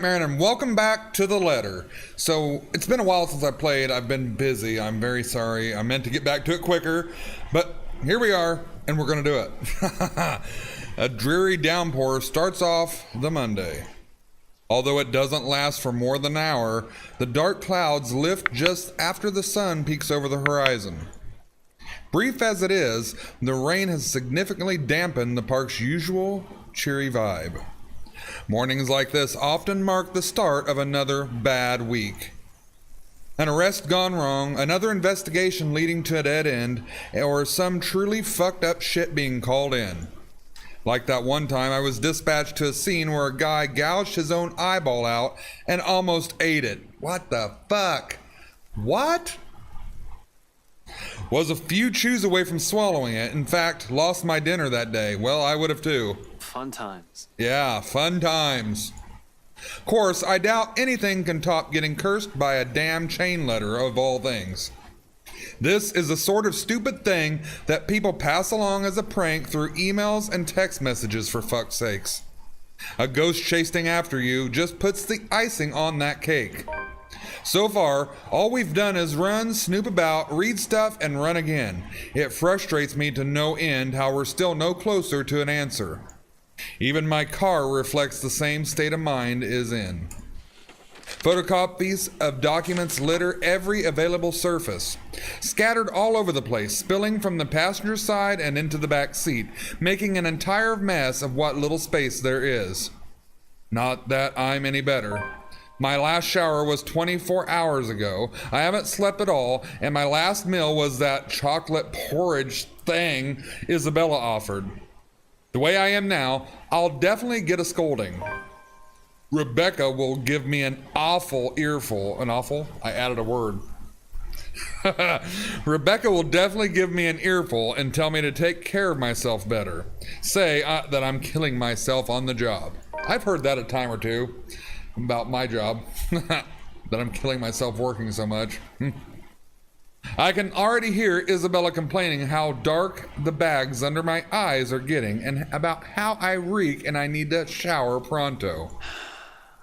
Nightmaaron, and welcome back to the letter. So, it's been a while since I played. I've been busy. I'm very sorry. I meant to get back to it quicker, but here we are, and we're going to do it. A dreary downpour starts off the Monday. Although it doesn't last for more than an hour, the dark clouds lift just after the sun peeks over the horizon. Brief as it is, the rain has significantly dampened the park's usual cheery vibe. Mornings like this often mark the start of another bad week. An arrest gone wrong, another investigation leading to a dead end, or some truly fucked up shit being called in. Like that one time I was dispatched to a scene where a guy gouged his own eyeball out and almost ate it. What the fuck? What? Was a few chews away from swallowing it. In fact, lost my dinner that day. Well, I would have too. Fun times. Yeah, fun times. Of course, I doubt anything can top getting cursed by a damn chain letter of all things. This is the sort of stupid thing that people pass along as a prank through emails and text messages, for fuck's sakes. A ghost chasing after you just puts the icing on that cake. So far, all we've done is run, snoop about, read stuff, and run again. It frustrates me to no end how we're still no closer to an answer. Even my car reflects the same state of mind is in. Photocopies of documents litter every available surface, scattered all over the place, spilling from the passenger side and into the back seat, making an entire mess of what little space there is. Not that I'm any better. My last shower was 24 hours ago. I haven't slept at all, and my last meal was that chocolate porridge thing Isabella offered. The way I am now, I'll definitely get a scolding. Rebecca will give me an awful earful. An awful? I added a word. Rebecca will definitely give me an earful and tell me to take care of myself better. Say that I'm killing myself on the job. I've heard that a time or two about my job. That I'm killing myself working so much. I can already hear Isabella complaining how dark the bags under my eyes are getting and about how I reek and I need to shower pronto.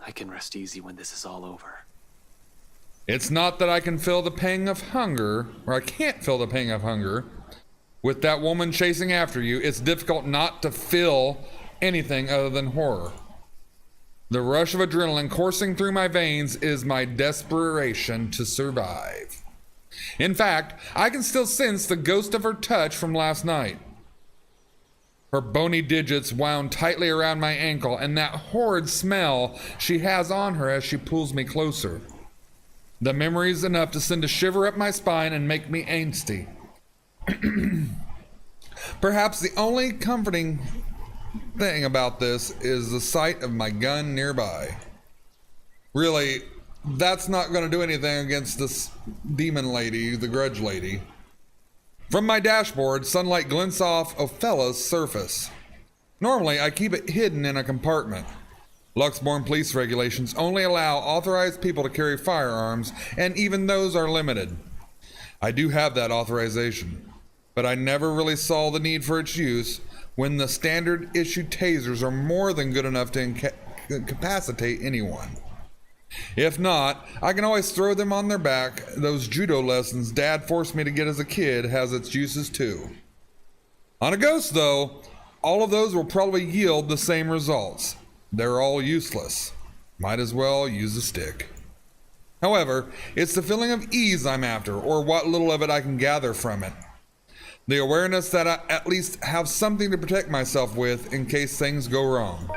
I can rest easy when this is all over. It's not that I can feel the pang of hunger, or I can't feel the pang of hunger. With that woman chasing after you, it's difficult not to feel anything other than horror. The rush of adrenaline coursing through my veins is my desperation to survive. In fact, I can still sense the ghost of her touch from last night. Her bony digits wound tightly around my ankle, and that horrid smell she has on her as she pulls me closer. The memory's enough to send a shiver up my spine and make me angsty. Perhaps the only comforting thing about this is the sight of my gun nearby. Really, that's not going to do anything against this demon lady, the Grudge lady. From my dashboard, sunlight glints off Othella's surface. Normally, I keep it hidden in a compartment. Luxbourne police regulations only allow authorized people to carry firearms, and even those are limited. I do have that authorization, but I never really saw the need for its use when the standard issue tasers are more than good enough to incapacitate anyone. If not, I can always throw them on their back. Those judo lessons Dad forced me to get as a kid has its uses too. On a ghost though, all of those will probably yield the same results. They're all useless. Might as well use a stick. However, it's the feeling of ease I'm after, or what little of it I can gather from it. The awareness that I at least have something to protect myself with in case things go wrong.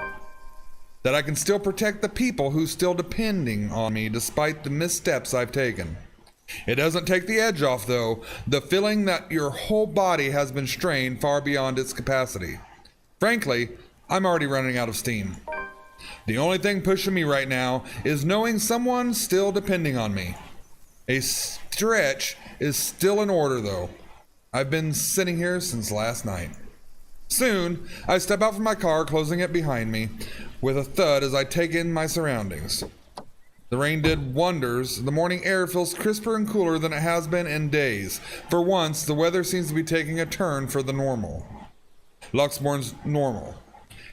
That I can still protect the people who still depending on me despite the missteps I've taken. It doesn't take the edge off though, the feeling that your whole body has been strained far beyond its capacity. Frankly, I'm already running out of steam. The only thing pushing me right now is knowing someone's still depending on me. A stretch is still in order though. I've been sitting here since last night. Soon, I step out from my car, closing it behind me, with a thud as I take in my surroundings. The rain did wonders. The morning air feels crisper and cooler than it has been in days. For once, the weather seems to be taking a turn for the normal. Luxbourne's normal.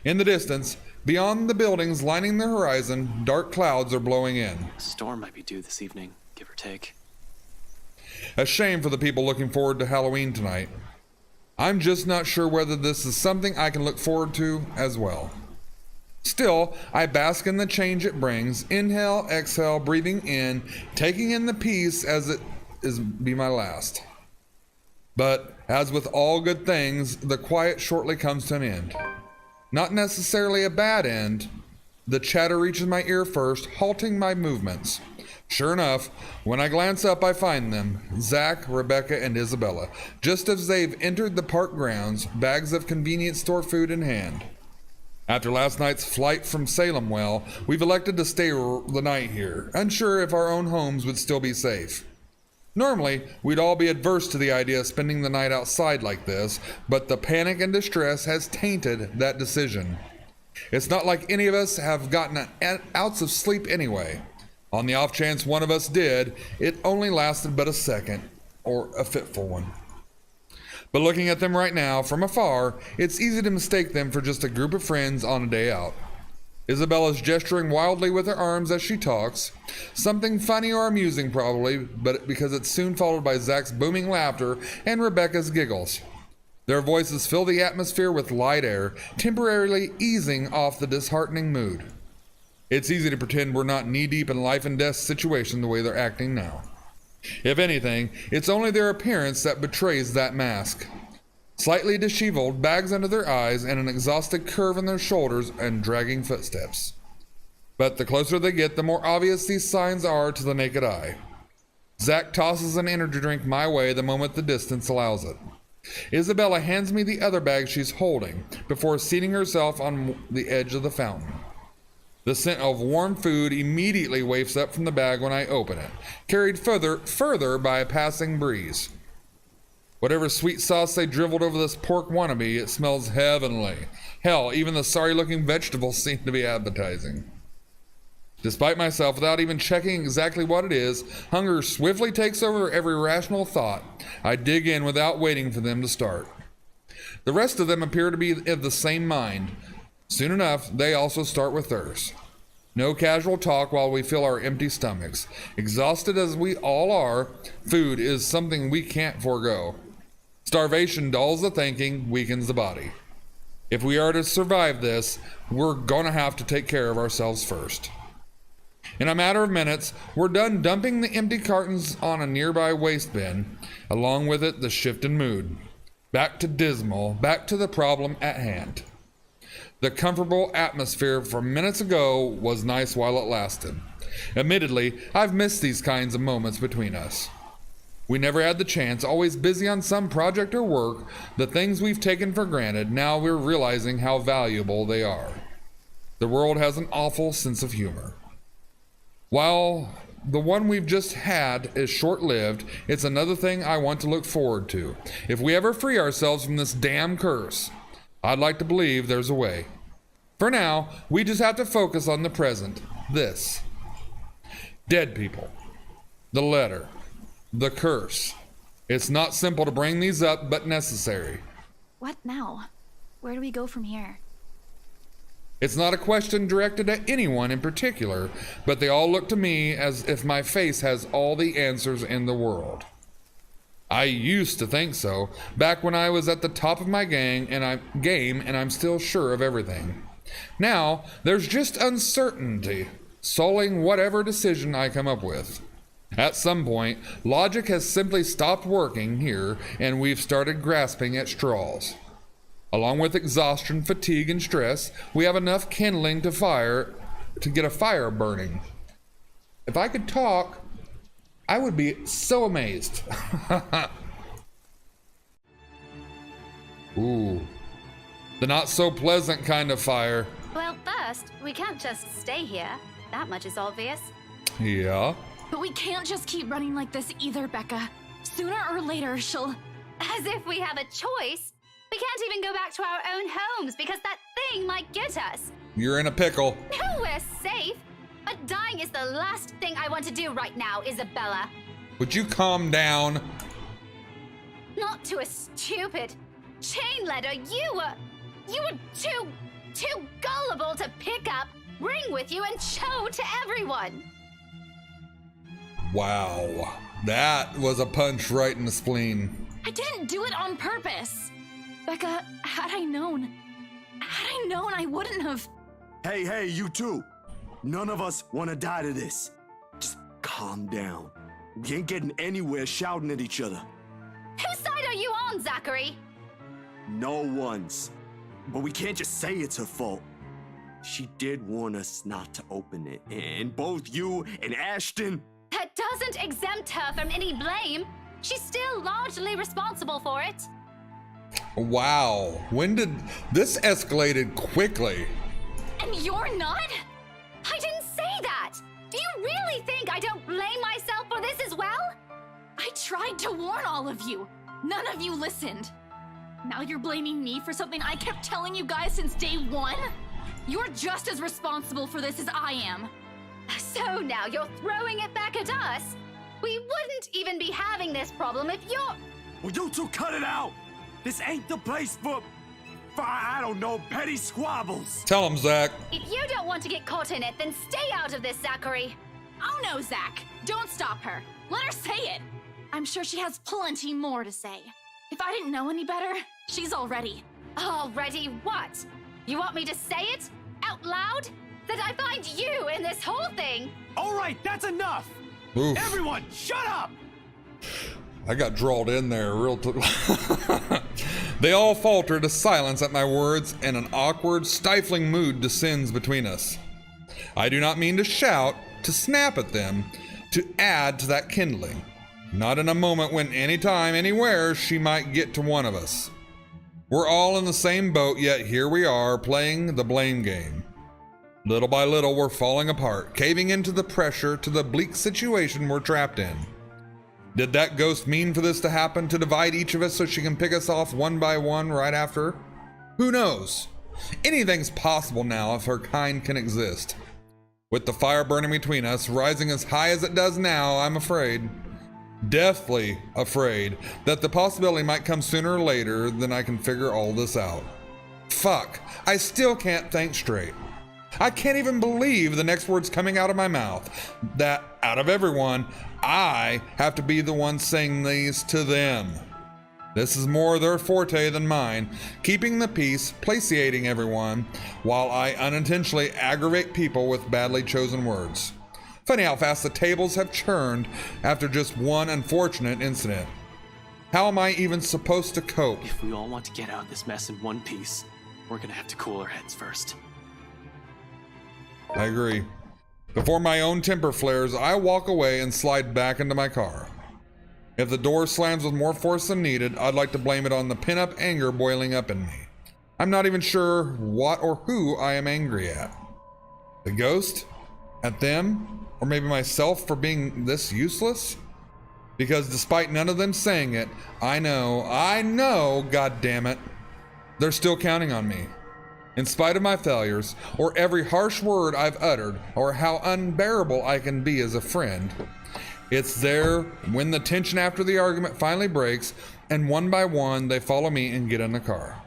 In the distance, Beyond the buildings lining the horizon, dark clouds are blowing in. A storm might be due this evening, give or take. A shame for the people looking forward to Halloween tonight. I'm just not sure whether this is something I can look forward to as well. Still, I bask in the change it brings. Inhale, exhale, breathing in, taking in the peace as it is be my last. But as with all good things, the quiet shortly comes to an end. Not necessarily a bad end. The chatter reaches my ear first, halting my movements. Sure enough, when I glance up, I find them, Zach, Rebecca, and Isabella, just as they've entered the park grounds, bags of convenience store food in hand. After last night's flight from Salem, well, we've elected to stay the night here, unsure if our own homes would still be safe. Normally, we'd all be adverse to the idea of spending the night outside like this, but the panic and distress has tainted that decision. It's not like any of us have gotten an ounce of sleep anyway. On the off chance one of us did, it only lasted but a second, or a fitful one. But looking at them right now, from afar, it's easy to mistake them for just a group of friends on a day out. Isabella's gesturing wildly with her arms as she talks. Something funny or amusing probably, but because it's soon followed by Zach's booming laughter and Rebecca's giggles. Their voices fill the atmosphere with light air, temporarily easing off the disheartening mood. It's easy to pretend we're not knee-deep in life and death situation the way they're acting now. If anything, it's only their appearance that betrays that mask. Slightly disheveled, bags under their eyes, and an exhausted curve in their shoulders and dragging footsteps. But the closer they get, the more obvious these signs are to the naked eye. Zach tosses an energy drink my way the moment the distance allows it. Isabella hands me the other bag she's holding, before seating herself on the edge of the fountain. The scent of warm food immediately wafts up from the bag when I open it, carried further by a passing breeze. Whatever sweet sauce they dribbled over this pork wannabe, it smells heavenly. Hell, even the sorry-looking vegetables seem to be appetizing. Despite myself, without even checking exactly what it is, hunger swiftly takes over every rational thought. I dig in without waiting for them to start. The rest of them appear to be of the same mind. Soon enough, they also start with theirs. No casual talk while we fill our empty stomachs. Exhausted as we all are, food is something we can't forego. Starvation dulls the thinking, weakens the body. If we are to survive this, we're gonna have to take care of ourselves first. In a matter of minutes, we're done dumping the empty cartons on a nearby waste bin, along with it the shift in mood. Back to dismal, back to the problem at hand. The comfortable atmosphere from minutes ago was nice while it lasted. Admittedly, I've missed these kinds of moments between us. We never had the chance, always busy on some project or work. The things we've taken for granted, now we're realizing how valuable they are. The world has an awful sense of humor. While the one we've just had is short-lived, it's another thing I want to look forward to. If we ever free ourselves from this damn curse, I'd like to believe there's a way. For now, we just have to focus on the present. This. Dead people. The letter. The curse. It's not simple to bring these up, but necessary. What now? Where do we go from here? It's not a question directed at anyone in particular, but they all look to me as if my face has all the answers in the world. I used to think so, back when I was at the top of my game and I'm still sure of everything. Now, there's just uncertainty, sullying whatever decision I come up with. At some point, logic has simply stopped working here, and we've started grasping at straws. Along with exhaustion, fatigue, and stress, we have enough kindling to get a fire burning. If I could talk, I would be so amazed. Ooh. The not so pleasant kind of fire. Well, first, we can't just stay here. That much is obvious. Yeah? But we can't just keep running like this either, Becca. Sooner or later, she'll... As if we have a choice. We can't even go back to our own homes because that thing might get us. You're in a pickle. No, we're safe. But dying is the last thing I want to do right now, Isabella. Would you calm Not to a stupid chain letter. You were too gullible to pick up, bring with you, and show to everyone. Wow. That was a punch right in the spleen. I didn't do it on purpose. Becca, had I known, I wouldn't have. Hey, you two. None of us want to die to this. Just calm down. We ain't getting anywhere shouting at each other. Whose side are you on, Zachary? No one's. But we can't just say it's her fault. She did warn us not to open it, and both you and Ashton... That doesn't exempt her from any blame. She's still largely responsible for it. Wow. When did this escalated quickly? And you're not? I didn't say that! Do you really think I don't blame myself for this as well? I tried to warn all of you. None of you listened. Now you're blaming me for something I kept telling you guys since day one? You're just as responsible for this as I am. So now you're throwing it back at us? We wouldn't even be having this problem if you're... Will you two cut it out? This ain't the place for I don't know, petty squabbles. Tell him, Zach. If you don't want to get caught in it, then stay out of this, Zachary. Oh no, Zach. Don't stop her. Let her say it. I'm sure she has plenty more to say. If I didn't know any better, she's already. Already what? You want me to say it? Out loud? That I find you in this whole thing? All right, that's enough. Oof. Everyone, shut up. I got drawled in there real They all falter to silence at my words, and an awkward, stifling mood descends between us. I do not mean to shout, to snap at them, to add to that kindling. Not in a moment when anytime, anywhere, she might get to one of us. We're all in the same boat, yet here we are, playing the blame game. Little by little, we're falling apart, caving into the pressure to the bleak situation we're trapped in. Did that ghost mean for this to happen, to divide each of us so she can pick us off one by one right after? Who knows? Anything's possible now if her kind can exist. With the fire burning between us, rising as high as it does now, I'm afraid, deathly afraid, that the possibility might come sooner or later than I can figure all this out. Fuck, I still can't think straight. I can't even believe the next words coming out of my mouth, that out of everyone, I have to be the one saying these to them. This is more their forte than mine, keeping the peace, placating everyone, while I unintentionally aggravate people with badly chosen words. Funny how fast the tables have churned after just one unfortunate incident. How am I even supposed to cope? If we all want to get out of this mess in one piece, we're gonna have to cool our heads first. I agree. Before my own temper flares, I walk away and slide back into my car. If the door slams with more force than needed, I'd like to blame it on the pent-up anger boiling up in me. I'm not even sure what or who I am angry at. The ghost? At them? Or maybe myself for being this useless? Because despite none of them saying it, I know, God damn it, they're still counting on me. In spite of my failures, or every harsh word I've uttered, or how unbearable I can be as a friend, it's there when the tension after the argument finally breaks, and one by one they follow me and get in the car.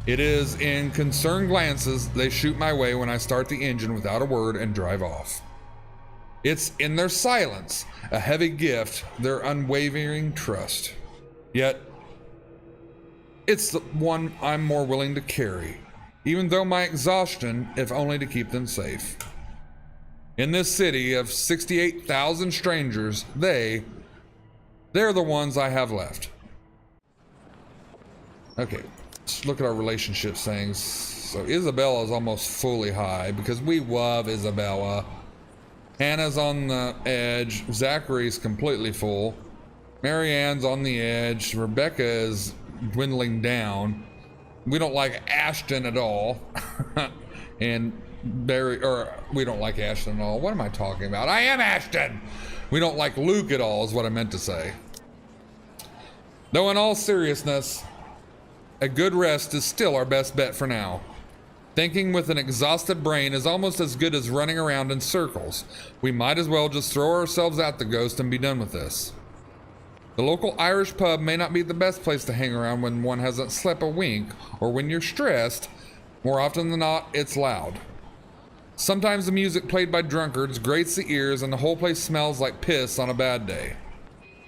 It is in concerned glances they shoot my way when I start the engine without a word and drive off. It's in their silence, a heavy gift, their unwavering trust. Yet, it's the one I'm more willing to carry, even though my exhaustion, if only to keep them safe. In this city of 68,000 strangers, they're the ones I have left. Okay, let's look at our relationship things. So Isabella's almost fully high because we love Isabella. Hannah's on the edge. Zachary's completely full. Marianne's on the edge. Rebecca is dwindling down. We don't like Ashton at all. And we don't like Ashton at all. What am I talking about? I am Ashton! We don't like Luke at all is what I meant to say. Though in all seriousness, a good rest is still our best bet for now. Thinking with an exhausted brain is almost as good as running around in circles. We might as well just throw ourselves at the ghost and be done with this. The local Irish pub may not be the best place to hang around when one hasn't slept a wink or when you're stressed, More often than not, it's loud. Sometimes the music played by drunkards grates the ears and the whole place smells like piss on a bad day.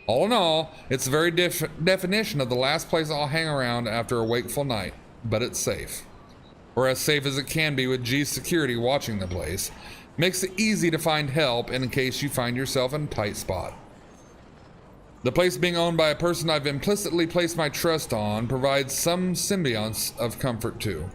All in all, it's the very definition of the last place I'll hang around after a wakeful night, but it's safe. Or as safe as it can be with G's security watching the place. Makes it easy to find help in case you find yourself in a tight spot. The place being owned by a person I've implicitly placed my trust on provides some semblance of comfort too.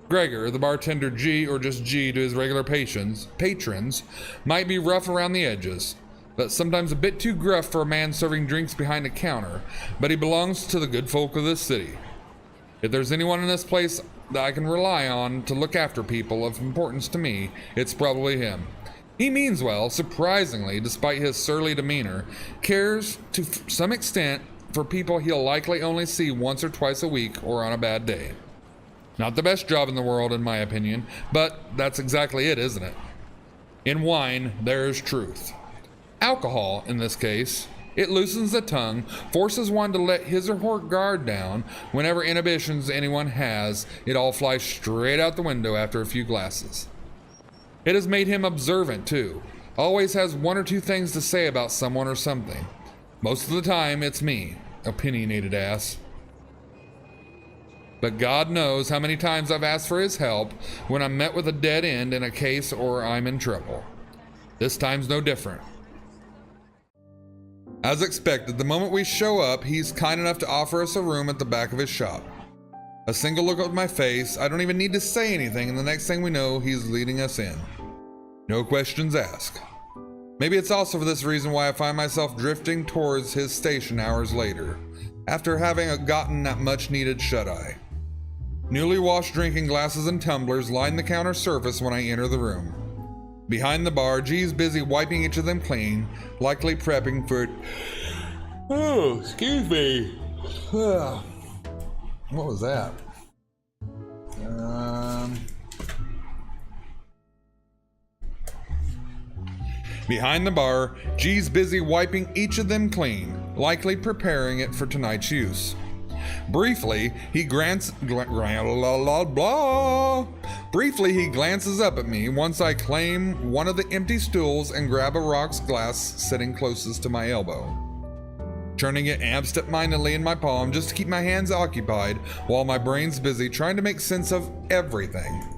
Gregor, the bartender G, or just G to his regular patrons, might be rough around the edges, but sometimes a bit too gruff for a man serving drinks behind a counter, but he belongs to the good folk of this city. If there's anyone in this place that I can rely on to look after people of importance to me, it's probably him. He means well, surprisingly, despite his surly demeanor, cares to some extent for people he'll likely only see once or twice a week or on a bad day. Not the best job in the world, in my opinion, but that's exactly it, isn't it? In wine, there's truth. Alcohol, in this case. It loosens the tongue, forces one to let his or her guard down. Whenever inhibitions anyone has, it all flies straight out the window after a few glasses. It has made him observant, too. Always has one or two things to say about someone or something. Most of the time, it's me, opinionated ass. But God knows how many times I've asked for his help when I'm met with a dead end in a case or I'm in trouble. This time's no different. As expected, the moment we show up, he's kind enough to offer us a room at the back of his shop. A single look at my face, I don't even need to say anything, and the next thing we know, he's leading us in. No questions asked. Maybe it's also for this reason why I find myself drifting towards his station hours later, after having gotten that much-needed shut-eye. Newly washed drinking glasses and tumblers line the counter surface when I enter the room. Behind the bar, G's busy wiping each of them clean, likely prepping for... Oh, excuse me. What was that? Behind the bar, G's busy wiping each of them clean, likely preparing it for tonight's use. Briefly, he glances up at me once I claim one of the empty stools and grab a rocks glass sitting closest to my elbow. Turning it absent-mindedly in my palm just to keep my hands occupied while my brain's busy trying to make sense of everything.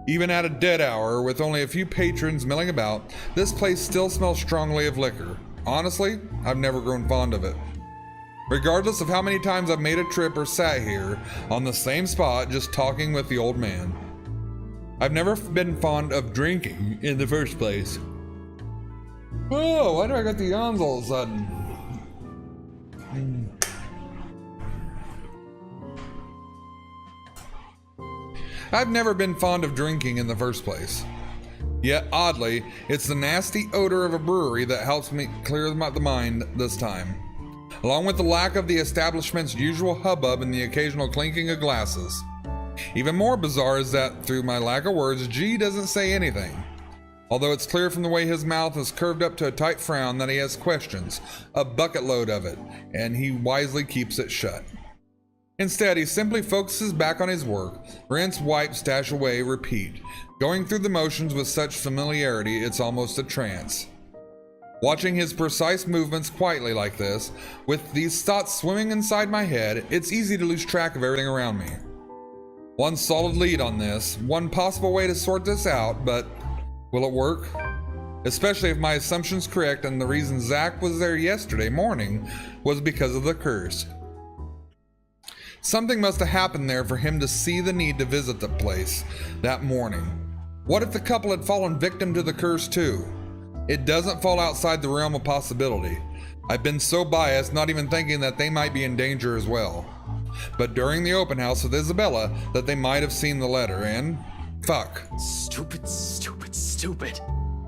Even at a dead hour, with only a few patrons milling about, this place still smells strongly of liquor. Honestly, I've never grown fond of it. Regardless of how many times I've made a trip or sat here on the same spot just talking with the old man. I've never been fond of drinking in the first place. Oh, why do I get the yawns all of a sudden? I've never been fond of drinking in the first place. Yet, oddly, it's the nasty odor of a brewery that helps me clear the mind this time. Along with the lack of the establishment's usual hubbub and the occasional clinking of glasses. Even more bizarre is that, through my lack of words, G doesn't say anything. Although it's clear from the way his mouth is curved up to a tight frown that he has questions, a bucket load of it, and he wisely keeps it shut. Instead, he simply focuses back on his work, rinse, wipe, stash away, repeat, going through the motions with such familiarity it's almost a trance. Watching his precise movements quietly like this, with these thoughts swimming inside my head, it's easy to lose track of everything around me. One solid lead on this, one possible way to sort this out, but will it work? Especially if my assumption's correct and the reason Zach was there yesterday morning was because of the curse. Something must have happened there for him to see the need to visit the place that morning. What if the couple had fallen victim to the curse too? It doesn't fall outside the realm of possibility. I've been so biased, not even thinking that they might be in danger as well. But during the open house with Isabella, that they might have seen the letter, and fuck. Stupid.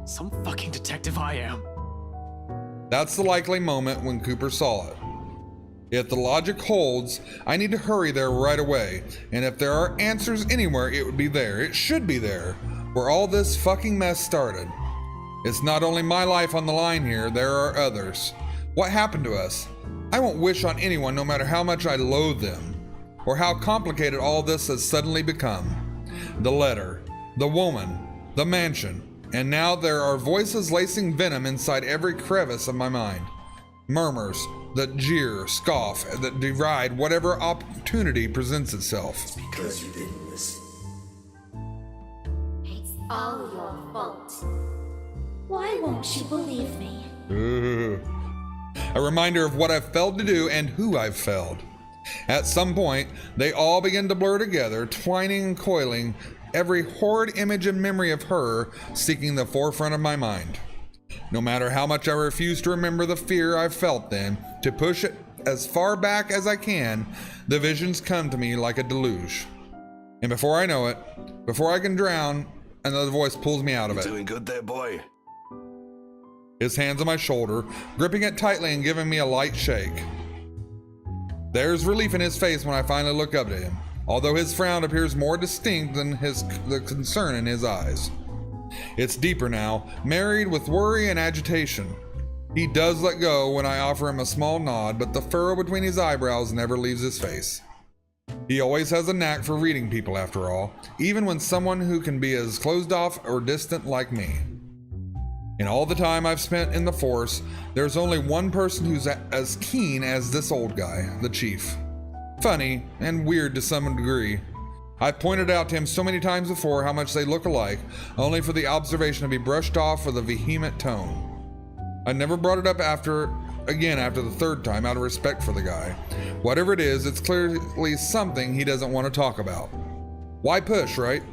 Some fucking detective I am. That's the likely moment when Cooper saw it. If the logic holds, I need to hurry there right away, and if there are answers anywhere, it would be there. It should be there, where all this fucking mess started. It's not only my life on the line here, there are others. What happened to us? I won't wish on anyone no matter how much I loathe them. or how complicated all this has suddenly become. The letter, the woman, the mansion, and now there are voices lacing venom inside every crevice of my mind. Murmurs that jeer, scoff, that deride whatever opportunity presents itself. Because you didn't listen. It's all your fault. Why won't you believe me? A reminder of what I've failed to do and who I've failed. At some point, they all begin to blur together, twining and coiling, every horrid image and memory of her seeking the forefront of my mind. No matter how much I refuse to remember the fear I've felt then, to push it as far back as I can, the visions come to me like a deluge. And before I know it, before I can drown, another voice pulls me out of it. Doing good there, boy? His hands on my shoulder, gripping it tightly and giving me a light shake. There's relief in his face when I finally look up at him, although his frown appears more distinct than the concern in his eyes. It's deeper now, married with worry and agitation. He does let go when I offer him a small nod, but the furrow between his eyebrows never leaves his face. He always has a knack for reading people, after all, even when someone who can be as closed off or distant like me. In all the time I've spent in the force, there's only one person who's as keen as this old guy, the chief. Funny and weird to some degree. I've pointed out to him so many times before how much they look alike, only for the observation to be brushed off with a vehement tone. I never brought it up after the third time, out of respect for the guy. Whatever it is, it's clearly something he doesn't want to talk about. Why push, right?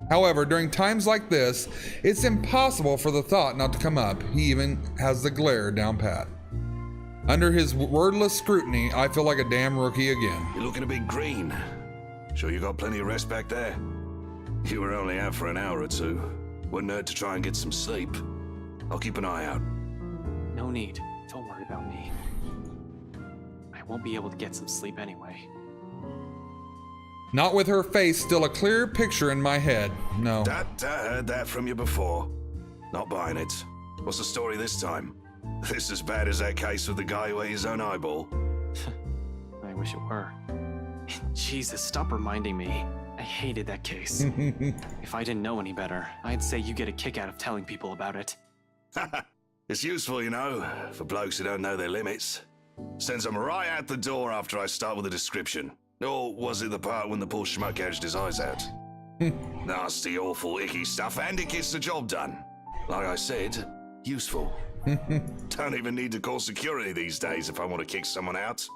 However, during times like this, it's impossible for the thought not to come up. He even has the glare down pat. Under his wordless scrutiny, I feel like a damn rookie again. You're looking a bit green. Sure you got plenty of rest back there? You were only out for an hour or two. Wouldn't hurt to try and get some sleep. I'll keep an eye out. No need. Don't worry about me. I won't be able to get some sleep anyway. Not with her face still a clear picture in my head, no. I heard that from you before. Not buying it. What's the story this time? This as bad as that case with the guy who ate his own eyeball? I wish it were. Jesus, stop reminding me. I hated that case. If I didn't know any better, I'd say you get a kick out of telling people about it. It's useful, you know, for blokes who don't know their limits. Sends them right out the door after I start with a description. Or was it the part when the poor schmuck gouged his eyes out? Nasty, awful, icky stuff, and it gets the job done. Like I said, useful. Don't even need to call security these days if I want to kick someone out.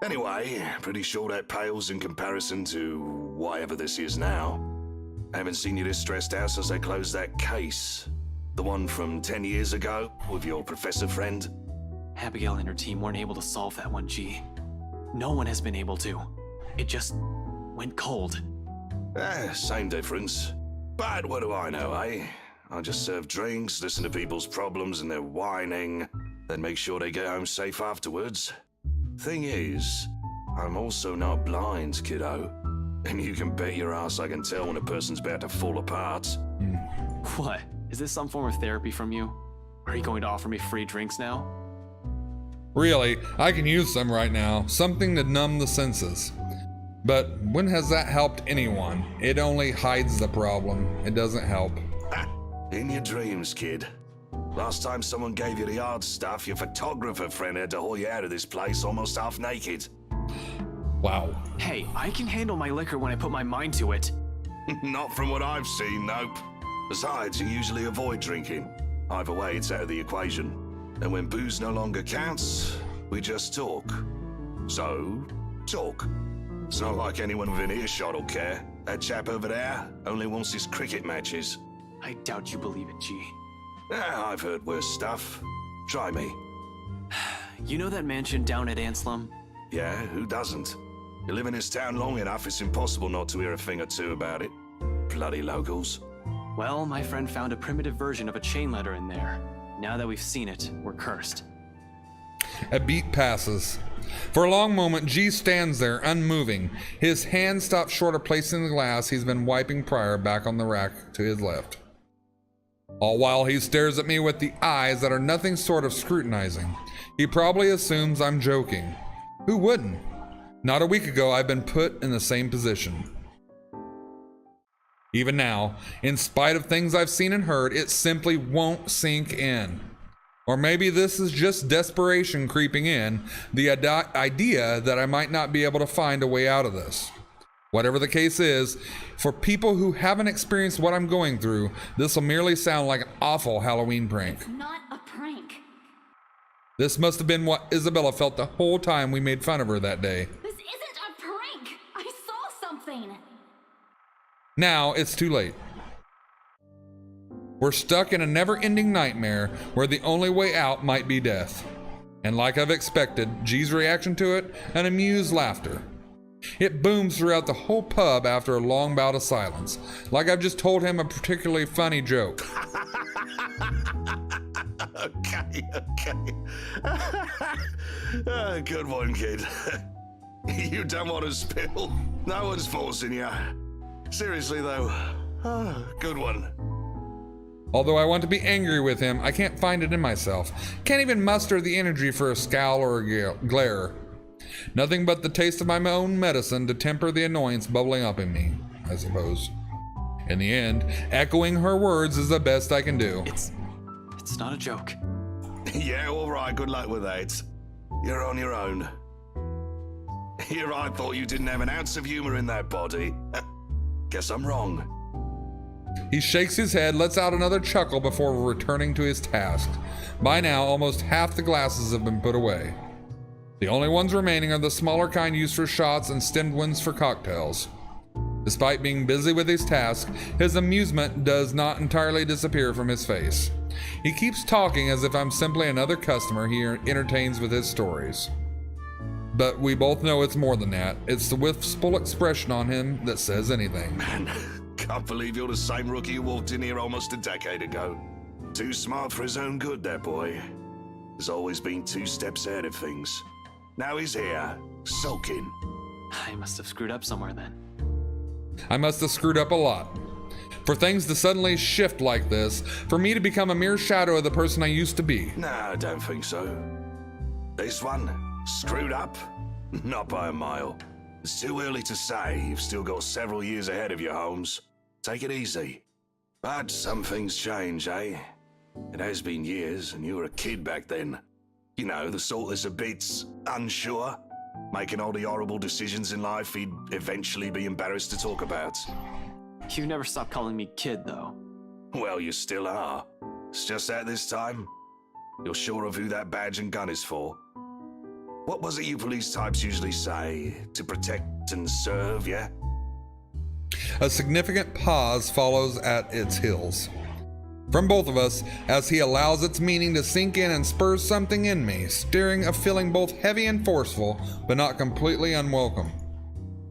Anyway, pretty sure that pales in comparison to whatever this is now. I haven't seen you this stressed out since I closed that case. The one from 10 years ago with your professor friend. Abigail and her team weren't able to solve that one, G. No one has been able to. It just went cold. Same difference. But what do I know, eh? I just serve drinks, listen to people's problems and their whining, then make sure they get home safe afterwards. Thing is, I'm also not blind, kiddo. And you can bet your ass I can tell when a person's about to fall apart. What? Is this some form of therapy from you? Are you going to offer me free drinks now? Really, I can use some right now, something to numb the senses. But when has that helped anyone? It only hides the problem. It doesn't help. In your dreams, kid. Last time someone gave you the hard stuff, your photographer friend had to haul you out of this place almost half naked. Wow. Hey, I can handle my liquor when I put my mind to it. Not from what I've seen, nope. Besides, you usually avoid drinking. Either way, it's out of the equation. And when booze no longer counts, we just talk. So, talk. It's not like anyone within earshot will care. That chap over there only wants his cricket matches. I doubt you believe it, G. I've heard worse stuff. Try me. You know that mansion down at Anslum? Yeah, who doesn't? You live in this town long enough, it's impossible not to hear a thing or two about it. Bloody locals. Well, my friend found a primitive version of a chain letter in there. Now that we've seen it, we're cursed. A beat passes. For a long moment, G stands there, unmoving. His hand stops short of placing the glass he's been wiping prior back on the rack to his left. All while he stares at me with the eyes that are nothing short of scrutinizing. He probably assumes I'm joking. Who wouldn't? Not a week ago, I've been put in the same position. Even now, in spite of things I've seen and heard, it simply won't sink in. Or maybe this is just desperation creeping in, the idea that I might not be able to find a way out of this. Whatever the case is, for people who haven't experienced what I'm going through, this will merely sound like an awful Halloween prank. It's not a prank. This must have been what Isabella felt the whole time we made fun of her that day. This isn't a prank. I saw something. Now it's too late. We're stuck in a never-ending nightmare where the only way out might be death. And like I've expected, G's reaction to it, an amused laughter. It booms throughout the whole pub after a long bout of silence, like I've just told him a particularly funny joke. Okay. Good one, kid. You don't want to spill. No one's forcing you. Seriously, though. Good one. Although I want to be angry with him, I can't find it in myself. Can't even muster the energy for a scowl or a glare. Nothing but the taste of my own medicine to temper the annoyance bubbling up in me, I suppose. In the end, echoing her words is the best I can do. It's not a joke. Yeah, all right. Good luck with that. You're on your own. Here, I thought you didn't have an ounce of humor in that body. Guess I'm wrong. He shakes his head, lets out another chuckle before returning to his task. By now, almost half the glasses have been put away. The only ones remaining are the smaller kind used for shots and stemmed ones for cocktails. Despite being busy with his task, his amusement does not entirely disappear from his face. He keeps talking as if I'm simply another customer he entertains with his stories. But we both know it's more than that. It's the wistful expression on him that says anything. Man, can't believe you're the same rookie who walked in here almost a decade ago. Too smart for his own good, that boy. He's always been 2 steps ahead of things. Now he's here, sulking. I must have screwed up somewhere then. I must have screwed up a lot. For things to suddenly shift like this, for me to become a mere shadow of the person I used to be. Nah, I don't think so. This one, screwed up? Not by a mile. It's too early to say. You've still got several years ahead of you, Holmes. Take it easy. But some things change, eh? It has been years, and you were a kid back then. You know, the sort that's a bit unsure, making all the horrible decisions in life he'd eventually be embarrassed to talk about. You never stopped calling me kid, though. Well, you still are. It's just that this time, you're sure of who that badge and gun is for. What was it you police types usually say? To protect and serve, yeah? A significant pause follows at its heels. From both of us, as he allows its meaning to sink in and spurs something in me, stirring a feeling both heavy and forceful, but not completely unwelcome.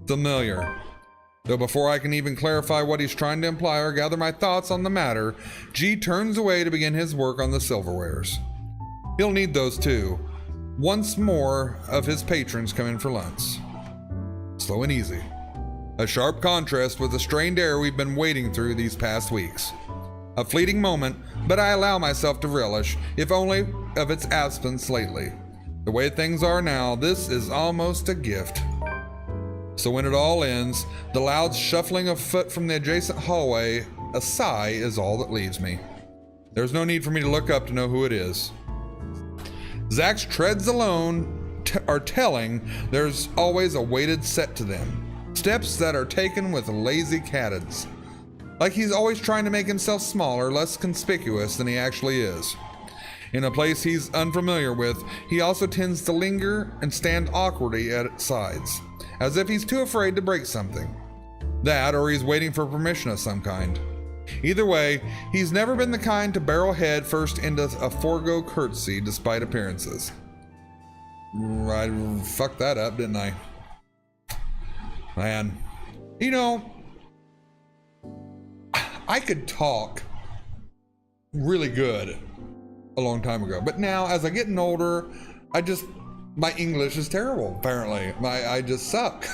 Familiar. Though before I can even clarify what he's trying to imply or gather my thoughts on the matter, G turns away to begin his work on the silverwares. He'll need those too. Once more of his patrons come in for lunch. Slow and easy. A sharp contrast with the strained air we've been wading through these past weeks. A fleeting moment, but I allow myself to relish, if only of its absence lately. The way things are now, this is almost a gift. So when it all ends, the loud shuffling of foot from the adjacent hallway, a sigh is all that leaves me. There's no need for me to look up to know who it is. Zach's treads alone are telling there's always a weighted set to them. Steps that are taken with lazy cadence. Like he's always trying to make himself smaller, less conspicuous than he actually is. In a place he's unfamiliar with, he also tends to linger and stand awkwardly at its sides, as if he's too afraid to break something. That, or he's waiting for permission of some kind. Either way, he's never been the kind to barrel head first into a forego curtsy despite appearances. I fucked that up, didn't I? Man, you know, I could talk really good a long time ago, but now as I'm getting older, my English is terrible, apparently. I just suck.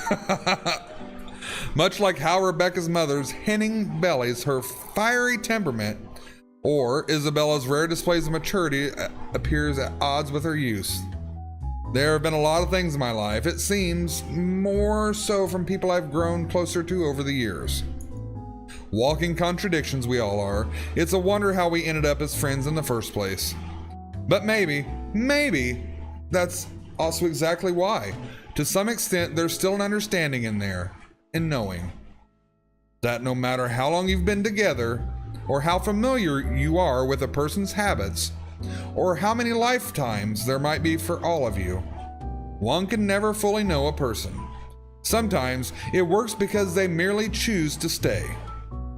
Much like how Rebecca's mother's henning bellies her fiery temperament, or Isabella's rare displays of maturity appears at odds with her youth. There have been a lot of things in my life, it seems, more so from people I've grown closer to over the years. Walking contradictions we all are. It's a wonder how we ended up as friends in the first place. But maybe that's also exactly why. To some extent, there's still an understanding in there, and knowing that no matter how long you've been together, or how familiar you are with a person's habits, or how many lifetimes there might be for all of you, one can never fully know a person. Sometimes it works because they merely choose to stay.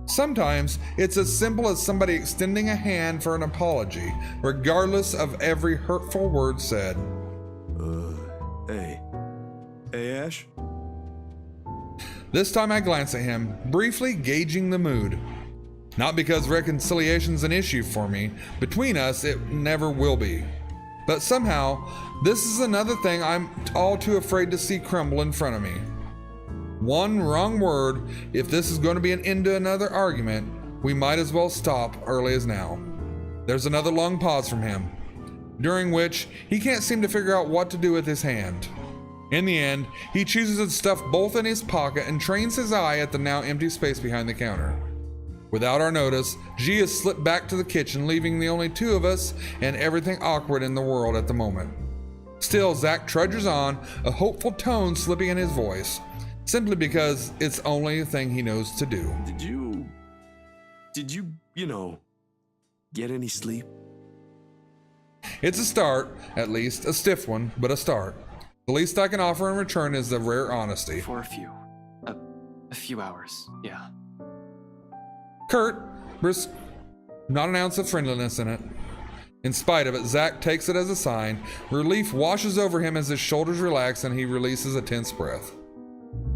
Sometimes it's as simple as somebody extending a hand for an apology, regardless of every hurtful word said. Hey, Ash? This time I glance at him, briefly gauging the mood. Not because reconciliation's an issue for me. Between us, it never will be. But somehow, this is another thing I'm all too afraid to see crumble in front of me. One wrong word, if this is going to be an end to another argument, we might as well stop early as now. There's another long pause from him, during which he can't seem to figure out what to do with his hand. In the end, he chooses to stuff both in his pocket and trains his eye at the now empty space behind the counter. Without our notice, G has slipped back to the kitchen, leaving the only two of us and everything awkward in the world at the moment. Still, Zach trudges on, a hopeful tone slipping in his voice, simply because it's the only thing he knows to do. Did you, get any sleep? It's a start, at least, a stiff one, but a start. The least I can offer in return is the rare honesty. For a few hours, yeah. Curt, brisk, not an ounce of friendliness in it. In spite of it, Zach takes it as a sign. Relief washes over him as his shoulders relax and he releases a tense breath.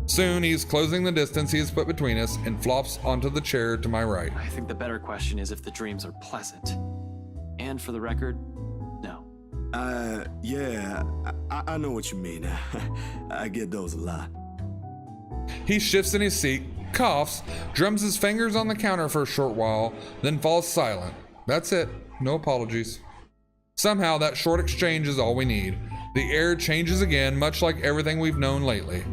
Soon, he's closing the distance he has put between us and flops onto the chair to my right. I think the better question is if the dreams are pleasant. And for the record, no. Yeah, I know what you mean. I get those a lot. He shifts in his seat, coughs, drums his fingers on the counter for a short while, then falls silent. That's it. No apologies. Somehow that short exchange is all we need. The air changes again, much like everything we've known lately.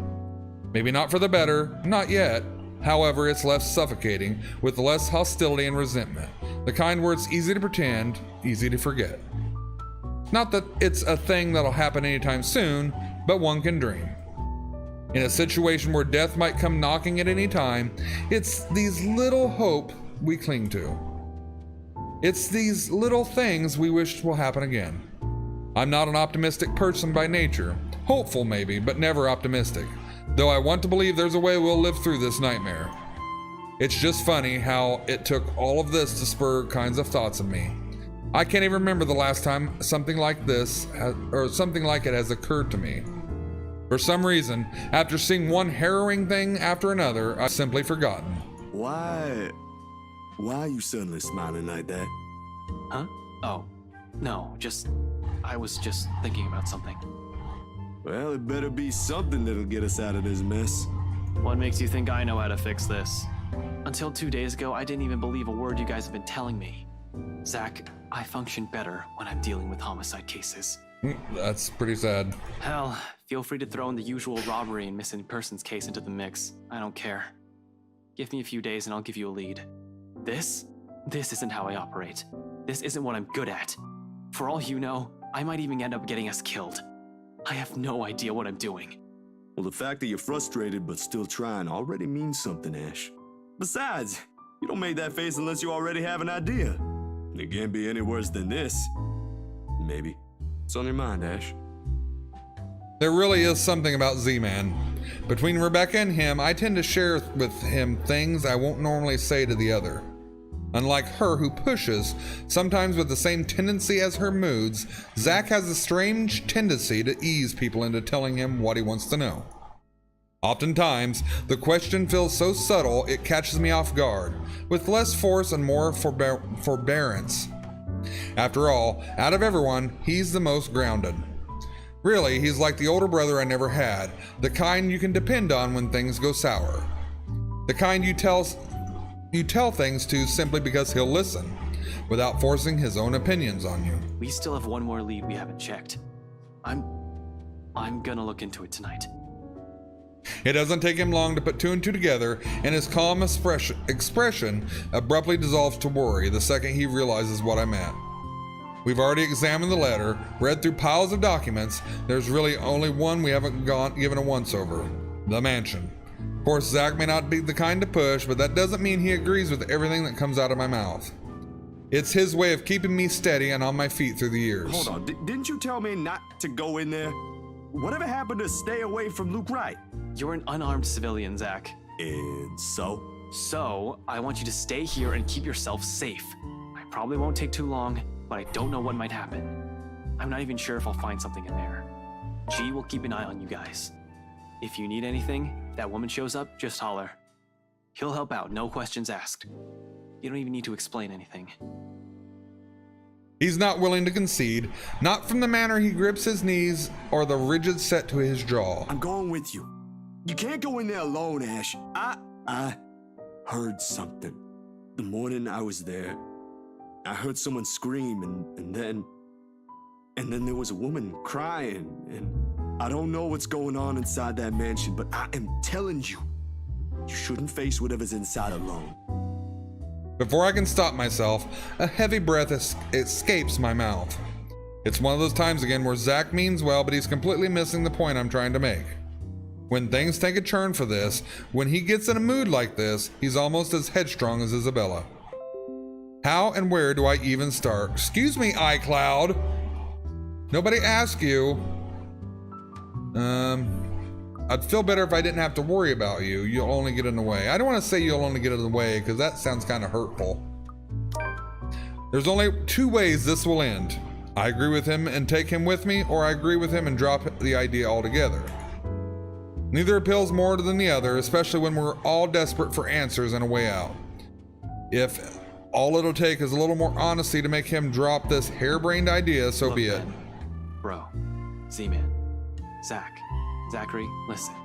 Maybe not for the better, not yet. However, it's less suffocating, with less hostility and resentment. The kind where it's easy to pretend, easy to forget. Not that it's a thing that'll happen anytime soon, but one can dream. In a situation where death might come knocking at any time, it's these little hope we cling to. It's these little things we wish will happen again. I'm not an optimistic person by nature. Hopeful maybe, but never optimistic. Though I want to believe there's a way we'll live through this nightmare. It's just funny how it took all of this to spur kinds of thoughts in me. I can't even remember the last time something like this, or something like it has occurred to me. For some reason, after seeing one harrowing thing after another, I've simply forgotten. Why are you suddenly smiling like that? Huh? Oh, no, I was just thinking about something. Well, it better be something that'll get us out of this mess. What makes you think I know how to fix this? Until 2 days ago, I didn't even believe a word you guys have been telling me. Zach, I function better when I'm dealing with homicide cases. That's pretty sad. Hell, feel free to throw in the usual robbery and missing persons case into the mix. I don't care. Give me a few days and I'll give you a lead. This isn't how I operate. This isn't what I'm good at. For all you know, I might even end up getting us killed. I have no idea what I'm doing. Well, the fact that you're frustrated but still trying already means something, Ash. Besides, you don't make that face unless you already have an idea. It can't be any worse than this. Maybe. What's on your mind, Ash? There really is something about Z-Man. Between Rebecca and him, I tend to share with him things I won't normally say to the other. Unlike her, who pushes, sometimes with the same tendency as her moods, Zach has a strange tendency to ease people into telling him what he wants to know. Oftentimes, the question feels so subtle it catches me off guard, with less force and more forbearance. After all, out of everyone, he's the most grounded. Really, he's like the older brother I never had, the kind you can depend on when things go sour. The kind you tell things to simply because he'll listen, without forcing his own opinions on you. We still have one more lead we haven't checked. I'm I'm gonna look into it tonight. It doesn't take him long to put two and two together, and his calm expression abruptly dissolves to worry the second he realizes what I meant. We've already examined the letter, read through piles of documents. There's really only one we haven't given a once-over: the mansion. Of course, Zach may not be the kind to push, but that doesn't mean he agrees with everything that comes out of my mouth. It's his way of keeping me steady and on my feet through the years. Hold on, didn't you tell me not to go in there? Whatever happened to stay away from Luke Wright? You're an unarmed civilian, Zach. And so? So, I want you to stay here and keep yourself safe. I probably won't take too long, but I don't know what might happen. I'm not even sure if I'll find something in there. G will keep an eye on you guys. If you need anything, if that woman shows up, just holler. He'll help out, no questions asked. You don't even need to explain anything. He's not willing to concede, not from the manner he grips his knees or the rigid set to his jaw. I'm going with you. You can't go in there alone, Ash. I heard something. The morning I was there, I heard someone scream, and then there was a woman crying, and I don't know what's going on inside that mansion, but I am telling you, you shouldn't face whatever's inside alone. Before I can stop myself, a heavy breath escapes my mouth. It's one of those times again where Zach means well, but he's completely missing the point I'm trying to make. When things take a turn for this, when he gets in a mood like this, he's almost as headstrong as Isabella. How and where do I even start? Excuse me, iCloud. Nobody asked you. I'd feel better if I didn't have to worry about you. You'll only get in the way. I don't want to say you'll only get in the way because that sounds kind of hurtful. There's only two ways this will end. I agree with him and take him with me, or I agree with him and drop the idea altogether. Neither appeals more than the other, especially when we're all desperate for answers and a way out. If all it'll take is a little more honesty to make him drop this harebrained idea, so Look, be it. Ben, bro, Z-Man, Zach, Zachary, listen.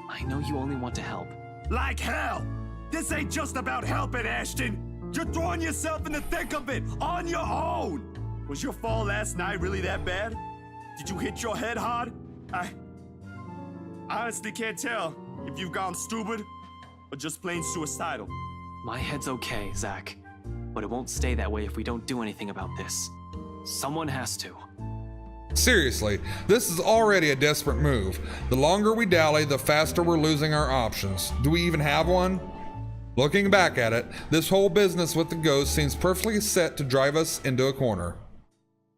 I know you only want to help. Like hell! This ain't just about helping, Ashton! You're throwing yourself in the thick of it, on your own! Was your fall last night really that bad? Did you hit your head hard? I honestly can't tell if you've gone stupid or just plain suicidal. My head's okay, Zach, but it won't stay that way if we don't do anything about this. Someone has to. Seriously, this is already a desperate move. The longer we dally, the faster we're losing our options. Do we even have one? Looking back at it, this whole business with the ghost seems perfectly set to drive us into a corner.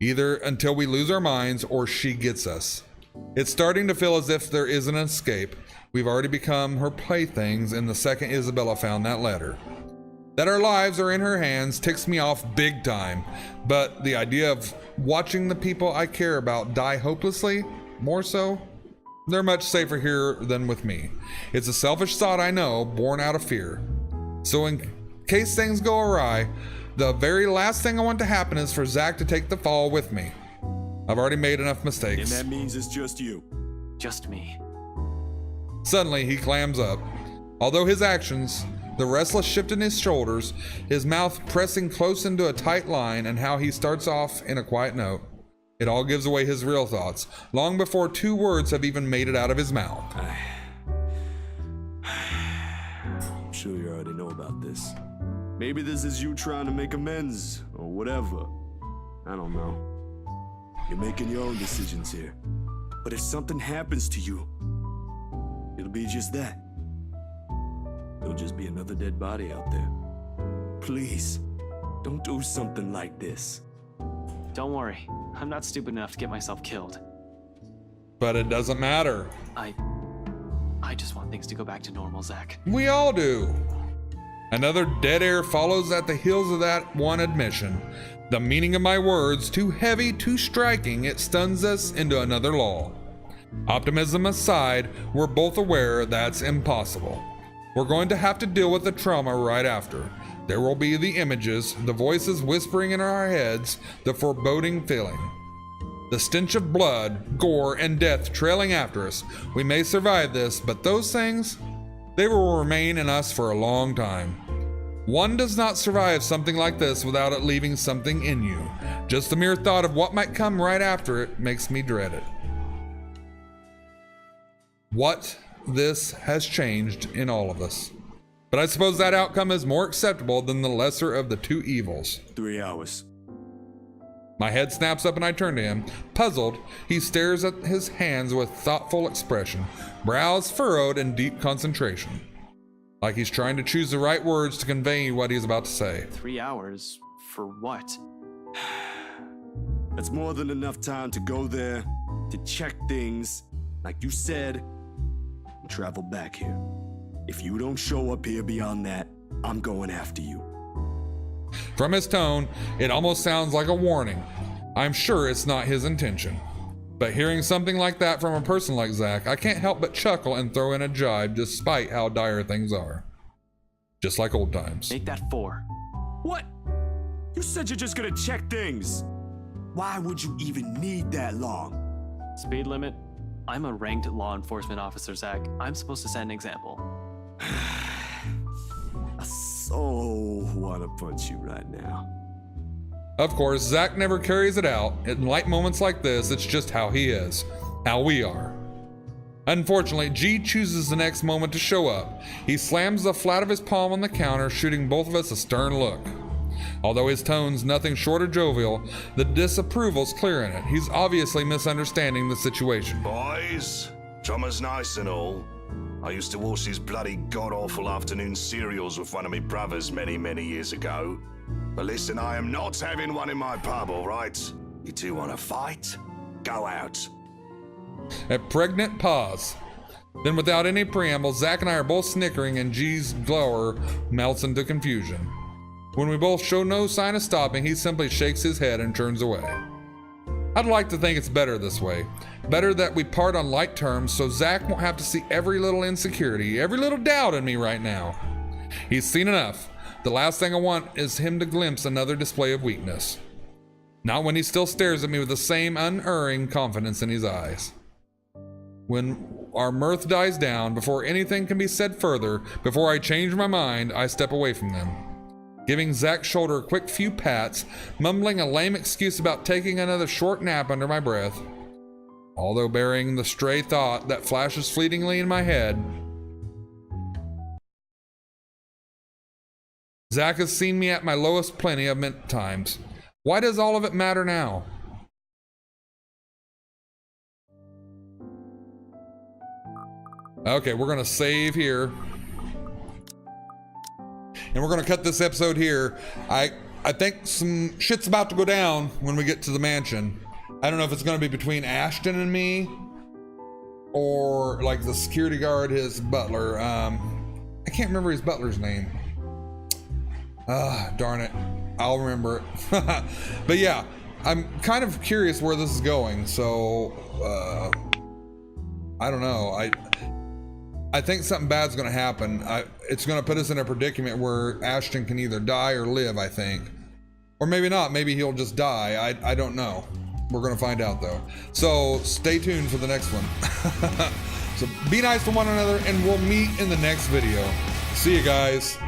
Either until we lose our minds or she gets us. It's starting to feel as if there is an escape. We've already become her playthings in the second Isabella found that letter. That our lives are in her hands ticks me off big time, but the idea of watching the people I care about die hopelessly, more so, they're much safer here than with me. It's a selfish thought, I know, born out of fear. So in case things go awry, the very last thing I want to happen is for Zach to take the fall with me. I've already made enough mistakes. And that means it's just you. Just me. Suddenly, he clams up. Although his actions, the restless shift in his shoulders, his mouth pressing close into a tight line, and how he starts off in a quiet note, it all gives away his real thoughts, long before two words have even made it out of his mouth. I'm sure you already know about this. Maybe this is you trying to make amends, or whatever. I don't know. You're making your own decisions here. But if something happens to you, it'll be just that. There'll just be another dead body out there. Please, don't do something like this. Don't worry, I'm not stupid enough to get myself killed. But it doesn't matter. I just want things to go back to normal, Zach. We all do. Another dead air follows at the heels of that one admission. The meaning of my words, too heavy, too striking, it stuns us into another lull. Optimism aside, we're both aware that's impossible. We're going to have to deal with the trauma right after. There will be the images, the voices whispering in our heads, the foreboding feeling. The stench of blood, gore, and death trailing after us. We may survive this, but those things, they will remain in us for a long time. One does not survive something like this without it leaving something in you. Just the mere thought of what might come right after it makes me dread it. what this has changed in all of us. But I suppose that outcome is more acceptable than the lesser of the two evils. 3 hours. My head snaps up and I turn to him. Puzzled, he stares at his hands with thoughtful expression, brows furrowed in deep concentration, like he's trying to choose the right words to convey what he's about to say. 3 hours? For what? That's more than enough time to go there, to check things, like you said, and travel back here. If you don't show up here beyond that, I'm going after you. From his tone, it almost sounds like a warning. I'm sure it's not his intention. But hearing something like that from a person like Zach, I can't help but chuckle and throw in a jibe despite how dire things are. Just like old times. Make that 4. What? You said you're just gonna check things. Why would you even need that long? Speed limit? I'm a ranked law enforcement officer, Zach. I'm supposed to set an example. I so wanna punch you right now. Of course, Zach never carries it out. In light moments like this, it's just how he is. How we are. Unfortunately, G chooses the next moment to show up. He slams the flat of his palm on the counter, shooting both of us a stern look. Although his tone's nothing short of jovial, the disapproval's clear in it. He's obviously misunderstanding the situation. Boys, drummer's nice and all. I used to watch these bloody god-awful afternoon serials with one of my brothers many, many years ago. But listen, I am not having one in my pub, all right? You two want to fight? Go out. A pregnant pause. Then without any preamble, Zach and I are both snickering and G's glower melts into confusion. When we both show no sign of stopping, he simply shakes his head and turns away. I'd like to think it's better this way. Better that we part on light terms so Zach won't have to see every little insecurity, every little doubt in me right now. He's seen enough. The last thing I want is him to glimpse another display of weakness. Not when he still stares at me with the same unerring confidence in his eyes. When our mirth dies down, before anything can be said further, before I change my mind, I step away from them. Giving Zach's shoulder a quick few pats, mumbling a lame excuse about taking another short nap under my breath. Although bearing the stray thought that flashes fleetingly in my head, Zach has seen me at my lowest plenty of times. Why does all of it matter now? Okay, we're gonna save here. And we're gonna cut this episode here. I think some shit's about to go down when we get to the mansion. I don't know if it's gonna be between Ashton and me, or like the security guard, his butler. I can't remember his butler's name. Darn it. I'll remember it. But yeah, I'm kind of curious where this is going. So, I don't know. I think something bad's gonna happen. It's gonna put us in a predicament where Ashton can either die or live, I think. Or maybe not, maybe he'll just die. I don't know. We're gonna find out though. So stay tuned for the next one. So be nice to one another and we'll meet in the next video. See you guys.